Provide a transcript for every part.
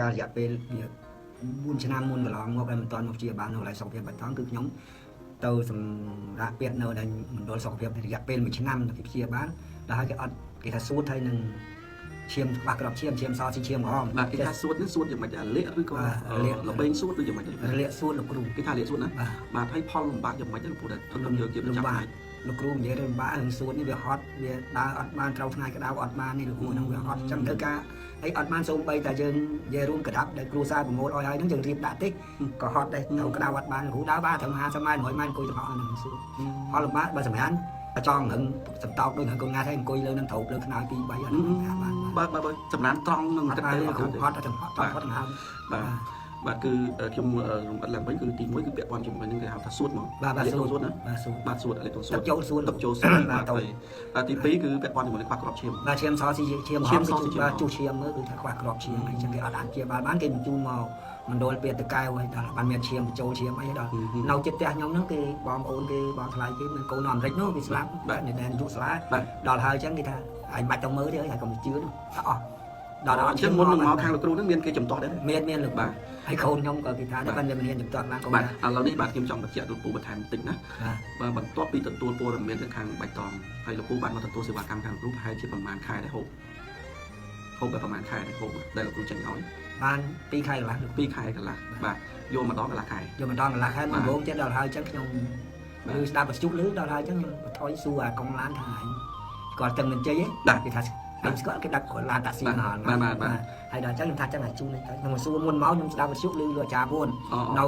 ការរយៈពេល4ឆ្នាំមុនកន្លងមកដែលមិនទាន់មកជាបាននៅឡើយសុខភាពបៃតងគឺខ្ញុំទៅសម្រាប់ពាក្យនៅដែលមណ្ឌលសុខភាពរយៈពេល1ឆ្នាំទៅព្យាបាលដល់ហើយគេអត់គេថាសួតហើយនឹងឈាមក្បាស់ក្របឈាមសឈាមក្រហមបាទគេថាសួតនេះសួតយ៉ាងម៉េចដែរលាកឬក៏លបែងសួតឬយ៉ាងម៉េចលាកសួតលោកគ្រូគេថាលាកសួតណាបាទហើយផលលំបាកយ៉ាងម៉េចលោកគ្រូដែលធ្វើយើងជាប្រចាំថ្ងៃលោកគ្រូនិយាយរឿងបាក់រឿងសួតនេះវាហត់វាដើរអត់បានត្រូវថ្ងៃក្តៅអត់បាននេះលោកគ្រូហ្នឹងវាហត់ចឹងធ្វើការអីអត់បានសូម្បីតែយើងនិយាយរួមក្តាប់ដែលគ្រូសាប្រមូលឲ្យហើយហ្នឹងយើងរៀបដាក់តិចក៏ហត់ដែរត្រូវក្តៅអត់បានគ្រូដើរបានត្រឹម50ម៉ែត្រ100ម៉ែត្រអង្គុយទាំងអស់ហ្នឹងសួតផលលំបាកបើសម្រាប់ចង់រឹងសន្តោកដូចហ្នឹងកូនងាត់ហើយអង្គុយលើនឹងត្រូវលើខ្នើយ2 3អត់បានបើចំណានត្រង់នឹងទឹកទៅគ្រូហត់តែហត់ទាំងហើមបាទគឺខ្ញុំរំអិតឡើងវិញគឺទី1គឺពាក់ព័ន្ធជាមួយនឹងគេហៅថាសួតហ្មងបាទសួតណាបាទសួតលេខសួតចូលសួតទឹកចូលសួតបាទទី2គឺពាក់ព័ន្ធជាមួយនឹងខ្វះគ្រាប់ឈាមបាទឈាមសឈាមបាទជុះឈាមមើលគឺថាខ្វះគ្រាប់ឈាមអញ្ចឹងគេអត់អាចព្យាបាលបានគេបញ្ជូនមកមណ្ឌលពេទ្យតកែវហើយដល់បានមានឈាមចូលឈាមអីដល់នៅចិត្តផ្ទះខ្ញុំហ្នឹងគេបងប្អូនគេបងថ្លៃគេមានកូននៅអាមេរិកនោះវាស្លាប់បាទនៅដែនយុស្លាដល់ហើយអញ្ចឹងគេថាឲ្យបាច់ទៅមើលទេហើយកុំជឿនោះអស់ដល់អញ្ចឹងមុននឹងមកខាងលោកគ្រូហ្នឹងមានគេចំទាស់ដែរមានលោកបាទហើយកូនខ្ញុំក៏គេថាដែរបានមានចំទាស់ណាកូនបាទឥឡូវនេះបាទខ្ញុំចង់បញ្ជាក់លោកគ្រូបន្ថែមបន្តិចណាបាទបន្ទាប់ពីទទួលព័ត៌មានទៅខាងបៃតងហើយលោកគ្រូបានមកទទួលសេវាកម្មខាងគ្រូប្រហែលជាប្រហែលខែដែរហូបតែប្រហែលខែដែរហូបដែលលោកគ្រូចេញឲ្យបាន2ខែកន្លះ2ខែកន្លះបាទយកម្ដងកន្លះខែយកម្ដងកន្លះខែមកងទៀតដល់ហើយអញ្ចឹងខ្ញុំឬស្ដាប់បទជុលឬដល់ហើយអញ្ចឹងខ្ញុំថយសួរអាកងឡានថាគាត់ទាំងមិនជ័យទេគេថាខ្ញុំស្គាល់គេដាក់គាត់ឡានតាក់ស៊ីមកបាទហើយដល់អញ្ចឹងខ្ញុំថាចឹងអាជូនខ្ញុំសួរមុនមកខ្ញុំស្ដាប់បទជុលឬលោកអាចារ្យពួននៅ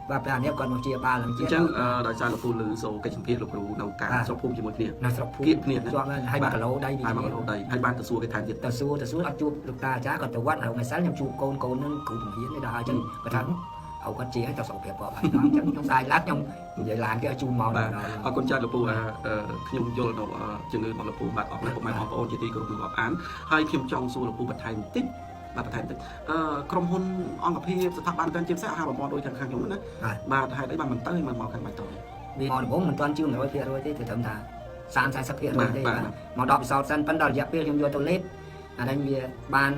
បាទប្រានេះគាត់មកជាបាលអញ្ចឹងដោយសារលោកគ្រូឮសូកិច្ចសម្ភារលោកគ្រូនៅការស្រុកភូមិជាមួយគ្នានៅស្រុកភូមិគៀបគ្នាជាប់ហើយ1គីឡូដីហើយបានទៅសួរគេថែមទៀតទៅសួរអត់ជួបលោកតាអាចារ្យគាត់ទៅវត្តហើយថ្ងៃសិលខ្ញុំជួបកូននឹងគ្រូបង្រៀនដល់ហើយអញ្ចឹងគាត់ថាអោគាត់ជាឲ្យទៅសុខភាពបងអញ្ចឹងខ្ញុំស្ដាយឡាក់ខ្ញុំនិយាយឡានគេឲ្យជូនមកអរគុណចាស់លោកពូខ្ញុំយល់នៅជំនឿរបស់លោកពូបាទអរគុណពុកម៉ែបងប្អូនជាទីគោរពរាប់អានហើយខ្ញុំចង់សួរលោកពូបន្ថែមបន្តិចបាទបន្ថែមបន្តិចក្រុមហ៊ុនអង្គភាពស្ថាប័នការជាផ្សេងអាហារបំពន់ដូចខាងខ្ញុំណាបាទហេតុអីបានមិនទៅមកខាងបៃតងវាមកដំបូងមិនទាន់ជឿ 100%ទេត្រឹមថា30-40% ទេមកដល់ពិសោធន៍សិនប៉ុន្តែរយៈពេលខ្ញុំយកទៅលេបអានេះវាបាន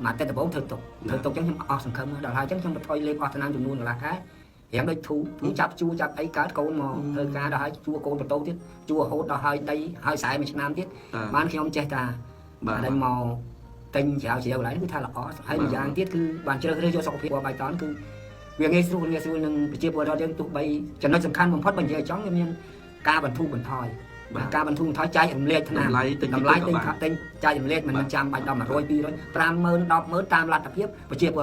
មកតែដំបូងធ្វើទុកអញ្ចឹងខ្ញុំអស់សង្ឃឹមដល់ហើយអញ្ចឹងខ្ញុំទៅថយលេបអស់ឆ្នាំចំនួនកន្លះខែរៀងដូចធូចាប់ជួចាប់អីកើតកូនមកធ្វើការដល់ហើយជួកូនបន្តទៀតជួរហូតដល់ហើយដីហើយខ្សែមួយឆ្នាំទៀតបានខ្ញុំចេះថាអានេះមកទិញជ្រាវកន្លែងគឺថាល្អហើយម្យ៉ាងទៀតគឺបានជ្រើសរើសយកសុខភាពរបស់បៃតងគឺវាងាយស្រួលនឹងប្រជាពលរដ្ឋយើងទោះបីចំណុចសំខាន់បំផុតបើនិយាយចង់វាមានការបន្ធូរបន្ថយការបន្ធូរបន្ថយចែករំលែកថ្នាំតម្លៃទិញចែករំលែកមិនចាំបាច់ដល់100 200 50000 100000តាមលទ្ធភាពប្រជាពល